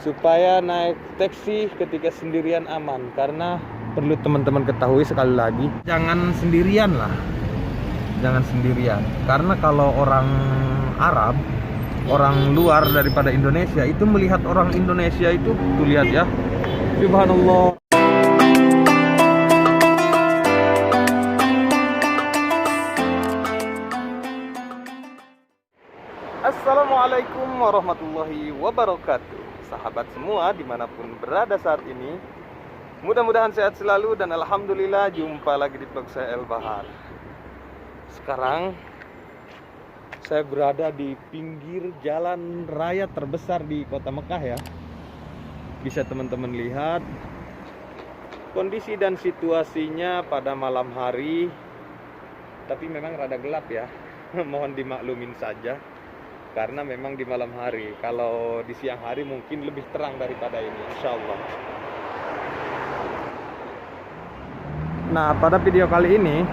supaya naik taksi ketika sendirian aman. Karena perlu teman-teman ketahui sekali lagi, jangan sendirian lah, jangan sendirian. Karena kalau orang Arab, orang luar daripada Indonesia itu melihat orang Indonesia itu, tuh lihat ya, subhanallah. Assalamualaikum warahmatullahi wabarakatuh. Sahabat semua dimanapun berada saat ini, mudah-mudahan sehat selalu dan alhamdulillah jumpa lagi di vlog saya El Bahar. Sekarang saya berada di pinggir jalan raya terbesar di kota Mekah ya. Bisa teman-teman lihat kondisi dan situasinya pada malam hari, tapi memang rada gelap ya. Mohon dimaklumin saja, karena memang di malam hari. Kalau di siang hari mungkin lebih terang daripada ini, insya Allah. Nah, pada video kali ini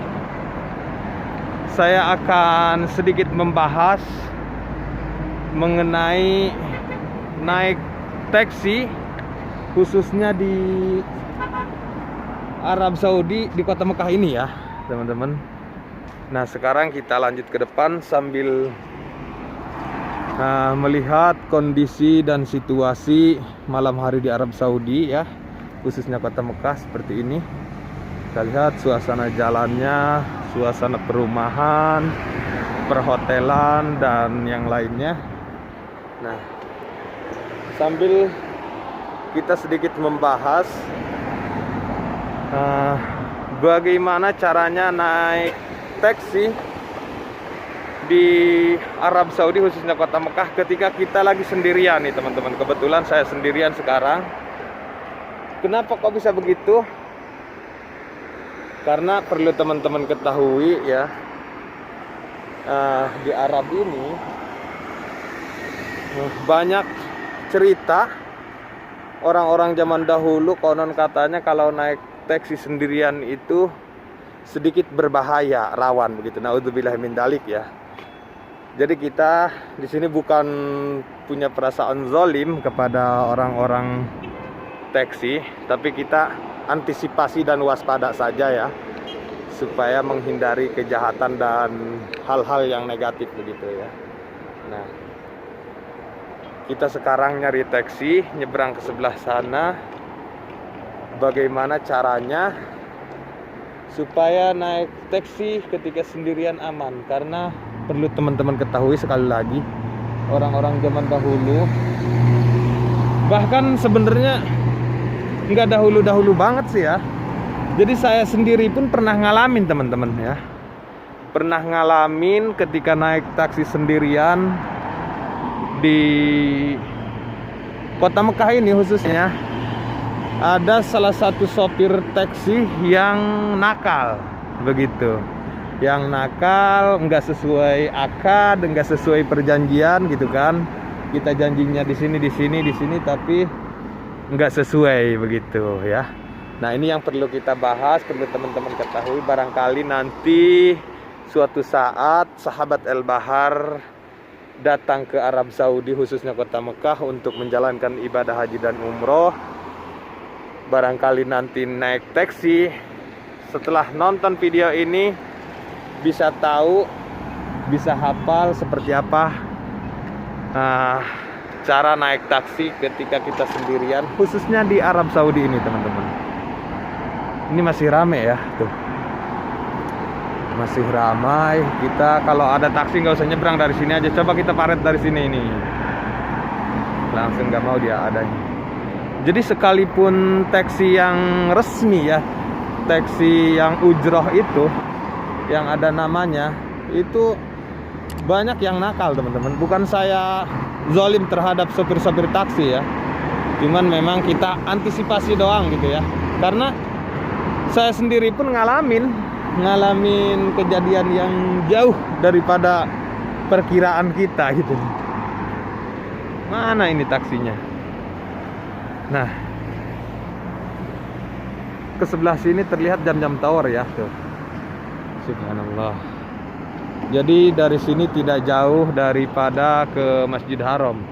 saya akan sedikit membahas mengenai naik taksi, khususnya di Arab Saudi, di kota Mekah ini ya teman-teman. Nah, sekarang kita lanjut ke depan sambil melihat kondisi dan situasi malam hari di Arab Saudi ya, khususnya kota Mekah seperti ini. Kita lihat suasana jalannya, suasana perumahan, perhotelan dan yang lainnya. Nah, sambil kita sedikit membahas bagaimana caranya naik taksi di Arab Saudi, khususnya kota Mekah, ketika kita lagi sendirian nih teman-teman. Kebetulan saya sendirian sekarang. Kenapa kok bisa begitu? Karena perlu teman-teman ketahui ya, di Arab ini banyak cerita orang-orang zaman dahulu. Konon katanya kalau naik taksi sendirian itu sedikit berbahaya, rawan begitu. Naudzubillah min dzalik ya. Jadi kita di sini bukan punya perasaan zalim kepada orang-orang taksi, tapi kita antisipasi dan waspada saja ya, supaya menghindari kejahatan dan hal-hal yang negatif begitu ya. Nah, kita sekarang nyari taksi, nyebrang ke sebelah sana. Bagaimana caranya supaya naik taksi ketika sendirian aman? Karena perlu teman-teman ketahui sekali lagi, orang-orang zaman dahulu, bahkan sebenarnya nggak dahulu-dahulu banget sih ya. Jadi saya sendiri pun pernah ngalamin teman-teman ya. Pernah ngalamin ketika naik taksi sendirian di kota Mekah ini khususnya. Ada salah satu sopir taksi yang nakal begitu. Yang nakal, nggak sesuai akad, nggak sesuai perjanjian gitu kan. Kita janjinya di sini, tapi nggak sesuai begitu ya. Nah, ini yang perlu kita bahas, perlu teman-teman ketahui. Barangkali nanti suatu saat sahabat El Bahar datang ke Arab Saudi, khususnya kota Mekah, untuk menjalankan ibadah haji dan umroh. Barangkali nanti naik taksi, setelah nonton video ini bisa tahu, bisa hafal seperti apa cara naik taksi ketika kita sendirian, khususnya di Arab Saudi ini teman-teman. Ini masih ramai ya tuh, masih ramai. Kita kalau ada taksi nggak usah nyebrang dari sini aja, coba kita paret dari sini ini, langsung nggak mau dia adanya. Jadi sekalipun taksi yang resmi ya, taksi yang ujroh itu, yang ada namanya, itu banyak yang nakal teman-teman. Bukan saya zalim terhadap sopir-sopir taksi ya, cuman memang kita antisipasi doang gitu ya. Karena saya sendiri pun ngalamin kejadian yang jauh daripada perkiraan kita gitu. Mana ini taksinya? Nah, ke sebelah sini terlihat jam-jam tower ya tuh. Subhanallah. Jadi dari sini tidak jauh daripada ke Masjid Haram.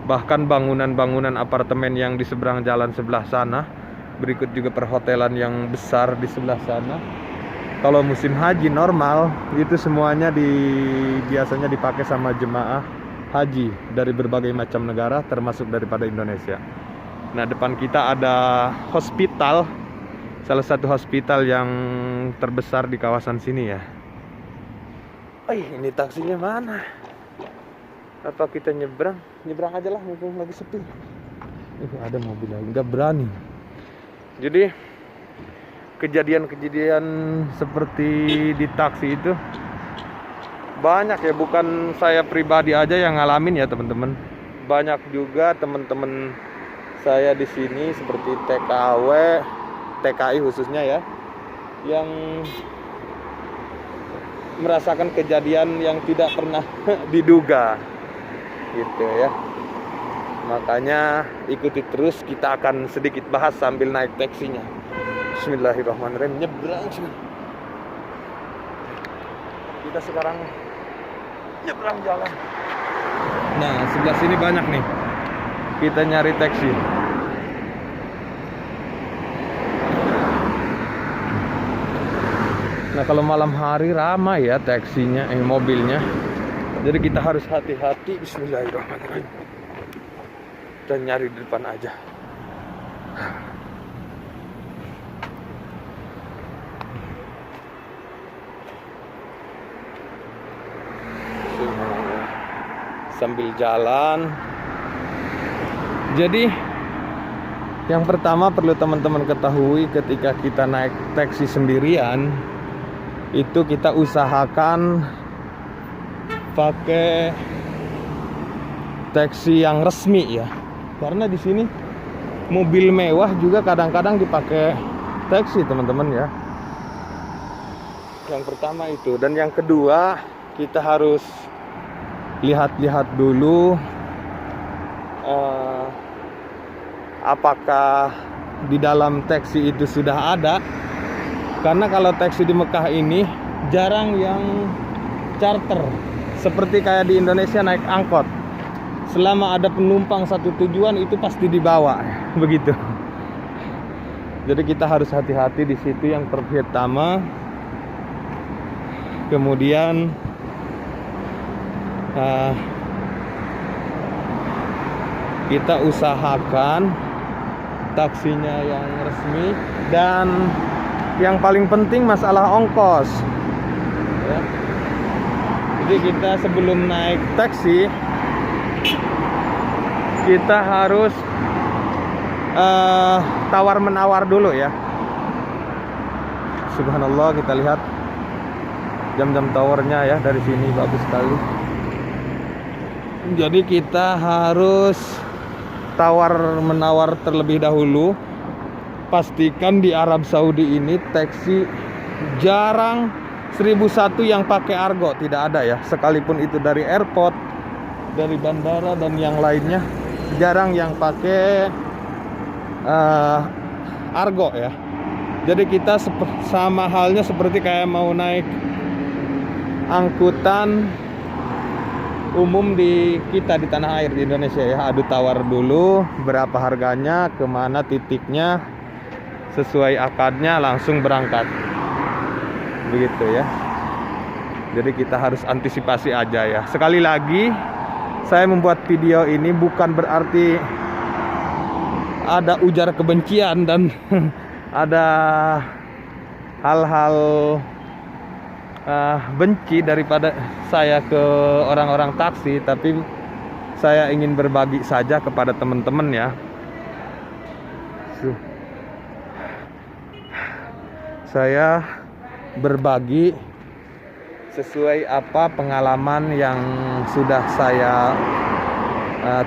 Bahkan bangunan-bangunan apartemen yang di seberang jalan sebelah sana. Berikut juga perhotelan yang besar di sebelah sana. Kalau musim haji normal, itu semuanya biasanya dipakai sama jemaah haji dari berbagai macam negara, termasuk daripada Indonesia. Nah, depan kita ada hospital, salah satu hospital yang terbesar di kawasan sini ya. Ini taksinya mana? Apa kita nyebrang? Nyebrang aja lah, mumpung lagi sepi. Ada mobil lagi, nggak berani. Jadi kejadian-kejadian seperti di taksi itu banyak ya, bukan saya pribadi aja yang ngalamin ya teman-teman. Banyak juga teman-teman saya di sini seperti TKW, TKI khususnya ya, yang merasakan kejadian yang tidak pernah diduga gitu ya. Makanya ikuti terus, kita akan sedikit bahas sambil naik taksinya. Bismillahirrahmanirrahim. Nyebrang sih. Kita sekarang nyebrang jalan. Nah, sebelah sini banyak nih. Kita nyari taksi. Nah, kalau malam hari ramai ya taksinya, mobilnya. Jadi kita harus hati-hati. Bismillahirrahmanirrahim. Dan nyari di depan aja. Sambil jalan. Jadi yang pertama perlu teman-teman ketahui, ketika kita naik taksi sendirian, itu kita usahakan pakai taksi yang resmi ya. Karena di sini mobil mewah juga kadang-kadang dipakai taksi teman-teman ya. Yang pertama itu. Dan yang kedua, kita harus lihat-lihat dulu apakah di dalam taksi itu sudah ada. Karena kalau taksi di Mekah ini jarang yang charter, seperti kayak di Indonesia naik angkot. Selama ada penumpang satu tujuan itu pasti dibawa, begitu. Jadi kita harus hati-hati di situ yang pertama. Kemudian kita usahakan taksinya yang resmi, dan yang paling penting masalah ongkos ya. Jadi kita sebelum naik taksi, kita harus tawar-menawar dulu ya. Subhanallah, kita lihat jam-jam towernya ya, dari sini bagus sekali. Jadi kita harus tawar-menawar terlebih dahulu. Pastikan di Arab Saudi ini taksi jarang 1001 yang pakai argo, tidak ada ya. Sekalipun itu dari airport, dari bandara dan yang lainnya, jarang yang pakai argo ya. Jadi kita sama halnya seperti kayak mau naik angkutan umum kita di tanah air di Indonesia ya. Adu tawar dulu berapa harganya, kemana titiknya, sesuai akadnya langsung berangkat, begitu ya. Jadi kita harus antisipasi aja ya. Sekali lagi, saya membuat video ini bukan berarti ada ujar kebencian dan ada hal-hal benci daripada saya ke orang-orang taksi, tapi saya ingin berbagi saja kepada teman-teman ya. Saya berbagi sesuai apa pengalaman yang sudah saya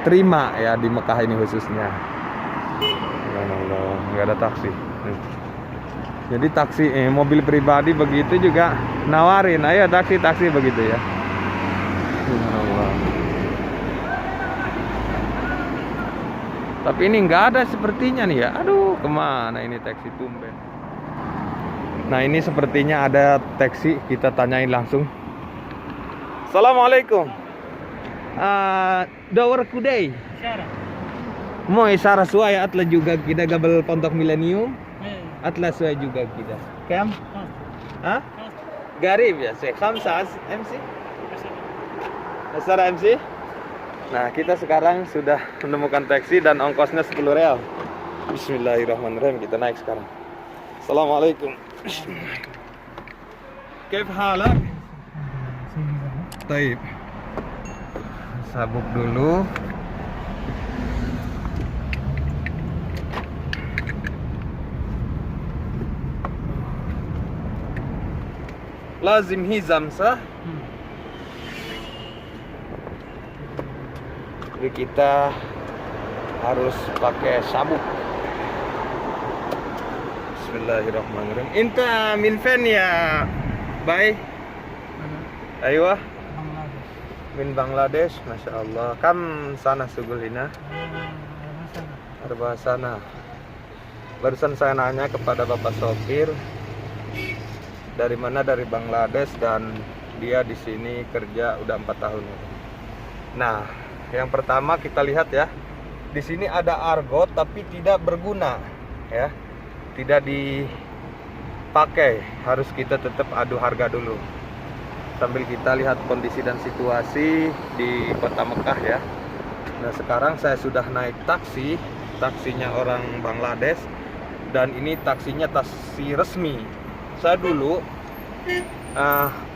terima ya di Mekah ini khususnya. Nggak ada taksi. Jadi taksi mobil pribadi begitu juga nawarin, ayo taksi begitu ya. Tapi ini nggak ada sepertinya nih ya. Aduh, kemana ini taksi tumben. Nah, ini sepertinya ada taksi, kita tanyain langsung. Assalamualaikum. Dawar kudai. Mo isara suaya atla juga kita gabel pontok milenium. Atla suaya juga kita. Kam? Hah? Garib ya, saya Khamsas MC. Dasar MC. Nah, kita sekarang sudah menemukan taksi dan ongkosnya 10 real. Bismillahirrahmanirrahim, kita naik sekarang. Assalamualaikum. Kaif halak? Taib. Sabuk dulu. Lazim hizam sah. Jadi kita harus pakai sabuk. Bismillahirrahmanirrahim. Inta min fen ya, bay? Aywa. Min Bangladesh, masya Allah. Kam sana sugulina? Arba sana. Barusan saya nanya kepada bapak sopir. Dari mana? Dari Bangladesh, dan dia di sini kerja udah 4 tahun. Nah, yang pertama kita lihat ya, di sini ada argot tapi tidak berguna, ya, tidak dipakai. Harus kita tetap adu harga dulu. Sambil kita lihat kondisi dan situasi di kota Mekah ya. Nah, sekarang saya sudah naik taksi, taksinya orang Bangladesh, dan ini taksinya taksi resmi. Saya dulu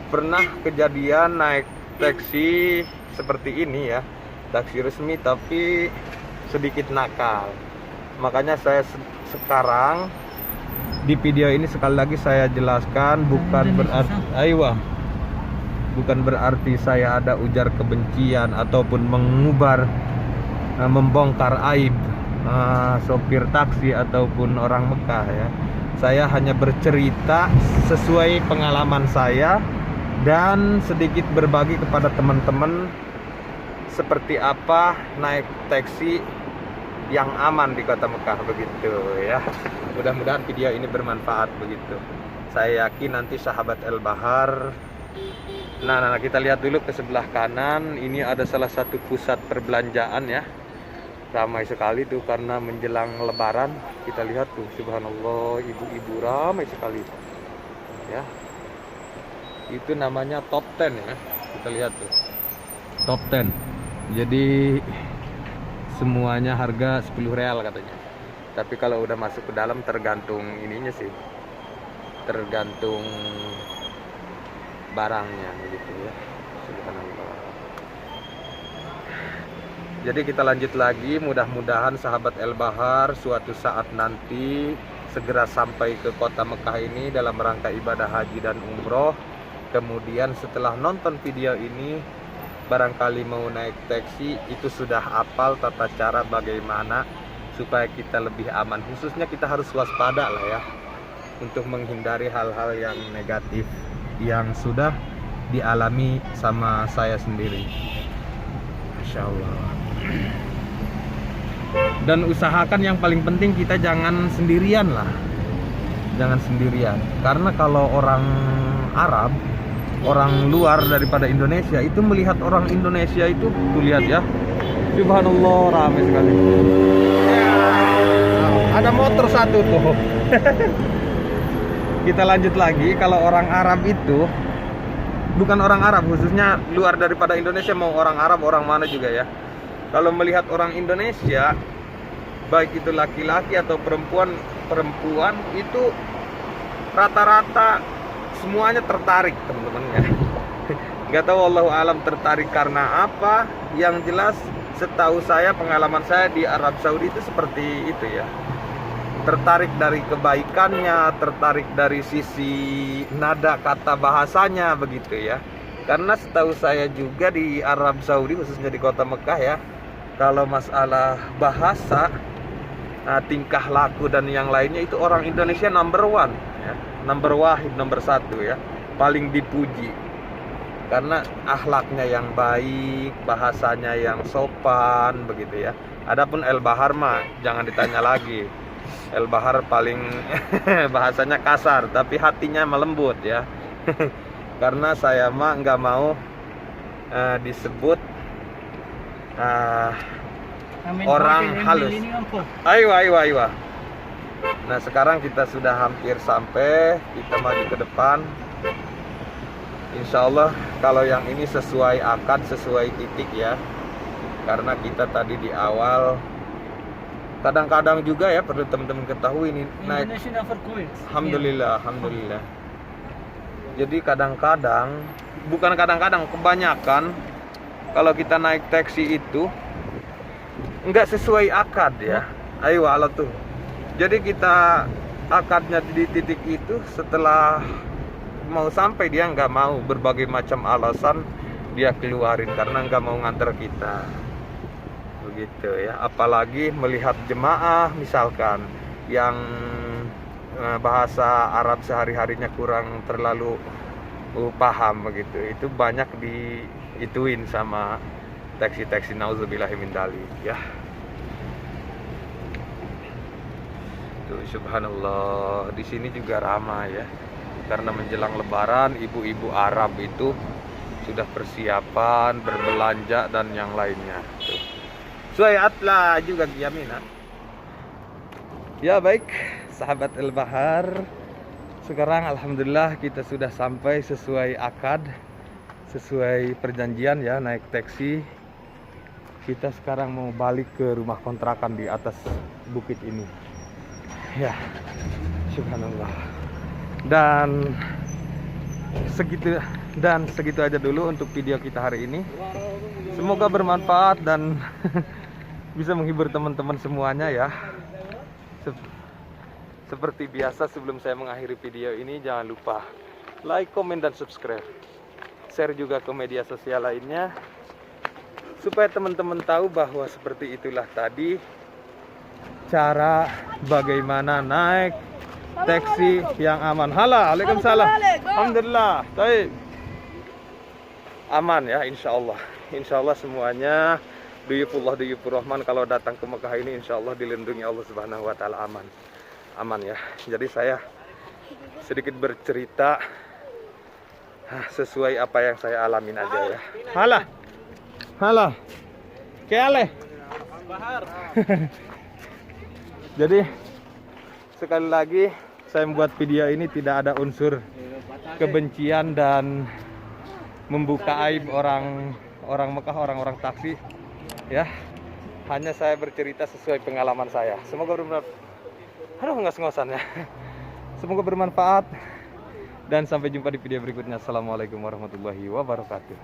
pernah kejadian naik taksi seperti ini ya, taksi resmi tapi sedikit nakal. Makanya saya sekarang di video ini sekali lagi saya jelaskan, bukan berarti saya ada ujar kebencian ataupun membongkar aib sopir taksi ataupun orang Mekah ya. Saya hanya bercerita sesuai pengalaman saya dan sedikit berbagi kepada teman-teman seperti apa naik taksi yang aman di kota Mekah begitu ya. Mudah-mudahan video ini bermanfaat begitu. Saya yakin nanti sahabat El Bahar. Nah, kita lihat dulu ke sebelah kanan. Ini ada salah satu pusat perbelanjaan ya. Ramai sekali tuh karena menjelang lebaran. Kita lihat tuh, subhanallah, ibu-ibu ramai sekali ya. Itu namanya top 10 ya. Kita lihat tuh, top 10. Jadi semuanya harga 10 real katanya. Tapi kalau udah masuk ke dalam tergantung ininya sih, tergantung barangnya begitu ya. Subhanallah. Jadi kita lanjut lagi, mudah-mudahan sahabat El Bahar suatu saat nanti segera sampai ke kota Mekah ini dalam rangka ibadah haji dan umroh. Kemudian setelah nonton video ini, barangkali mau naik taksi itu sudah hafal tata cara bagaimana supaya kita lebih aman. Khususnya kita harus waspada lah ya, untuk menghindari hal-hal yang negatif yang sudah dialami sama saya sendiri. Masya Allah. Dan usahakan yang paling penting kita jangan sendirian lah, jangan sendirian. Karena kalau orang Arab, orang luar daripada Indonesia itu melihat orang Indonesia itu, tuh lihat ya, subhanallah ramai sekali ya, ada motor satu tuh. Kita lanjut lagi, kalau orang Arab itu, bukan orang Arab, khususnya luar daripada Indonesia, mau orang Arab, orang mana juga ya, kalau melihat orang Indonesia, baik itu laki-laki atau perempuan itu rata-rata semuanya tertarik teman-temannya. Nggak tahu, wallahu alam tertarik karena apa. Yang jelas setahu saya, pengalaman saya di Arab Saudi itu seperti itu ya. Tertarik dari kebaikannya, tertarik dari sisi nada kata bahasanya begitu ya. Karena setahu saya juga di Arab Saudi, khususnya di kota Mekah ya, kalau masalah bahasa, tingkah laku dan yang lainnya itu orang Indonesia number one ya. Number wahid, nomor 1 ya, paling dipuji karena akhlaknya yang baik, bahasanya yang sopan begitu ya. Adapun El Bahar mah jangan ditanya lagi. El Bahar paling bahasanya kasar tapi hatinya melembut ya. Karena saya mah nggak mau disebut ah, orang halus. Ayo. Nah sekarang kita sudah hampir sampai, kita maju ke depan. Insya Allah kalau yang ini sesuai akad, sesuai titik ya. Karena kita tadi di awal, kadang-kadang juga ya perlu teman-teman ketahui ini naik. Alhamdulillah. Jadi kadang-kadang, bukan kadang-kadang, kebanyakan kalau kita naik taksi itu nggak sesuai akad ya. Ayo Allah tuh. Jadi kita akadnya di titik itu, setelah mau sampai dia nggak mau, berbagai macam alasan dia keluarin karena nggak mau nganter kita. Begitu ya. Apalagi melihat jemaah misalkan yang bahasa Arab sehari-harinya kurang terlalu paham begitu. Itu banyak diituin sama taksi-taksi, nauzubillahimin dzalik ya. Tuh, subhanallah, di sini juga ramai ya. Karena menjelang lebaran, ibu-ibu Arab itu sudah persiapan berbelanja dan yang lainnya. Tuh. Suayatlah juga Yamina. Ya baik, sahabat El-Bahar. Sekarang alhamdulillah kita sudah sampai sesuai akad, sesuai perjanjian ya, naik taksi. Kita sekarang mau balik ke rumah kontrakan di atas bukit ini. Ya, subhanallah. Dan segitu aja dulu untuk video kita hari ini. Semoga bermanfaat dan bisa menghibur teman-teman semuanya ya. Seperti biasa sebelum saya mengakhiri video ini, jangan lupa like, komen, dan subscribe. Share juga ke media sosial lainnya, supaya teman-teman tahu bahwa seperti itulah tadi cara bagaimana naik taksi yang aman. Halo, waalaikumsalam. Alhamdulillah, baik. Aman ya, insya Allah semuanya duyufullah duyufur rahman. Kalau datang ke Mekah ini insya Allah dilindungi Allah Subhanahu wa Ta'ala, aman ya. Jadi saya sedikit bercerita sesuai apa yang saya alamin aja ya. Halo Keale Bahar. Jadi sekali lagi saya membuat video ini tidak ada unsur kebencian dan membuka aib orang Mekah, orang taksi ya. Hanya saya bercerita sesuai pengalaman saya. Semoga bermanfaat. Ngos-ngosan ya. Semoga bermanfaat dan sampai jumpa di video berikutnya. Assalamualaikum warahmatullahi wabarakatuh.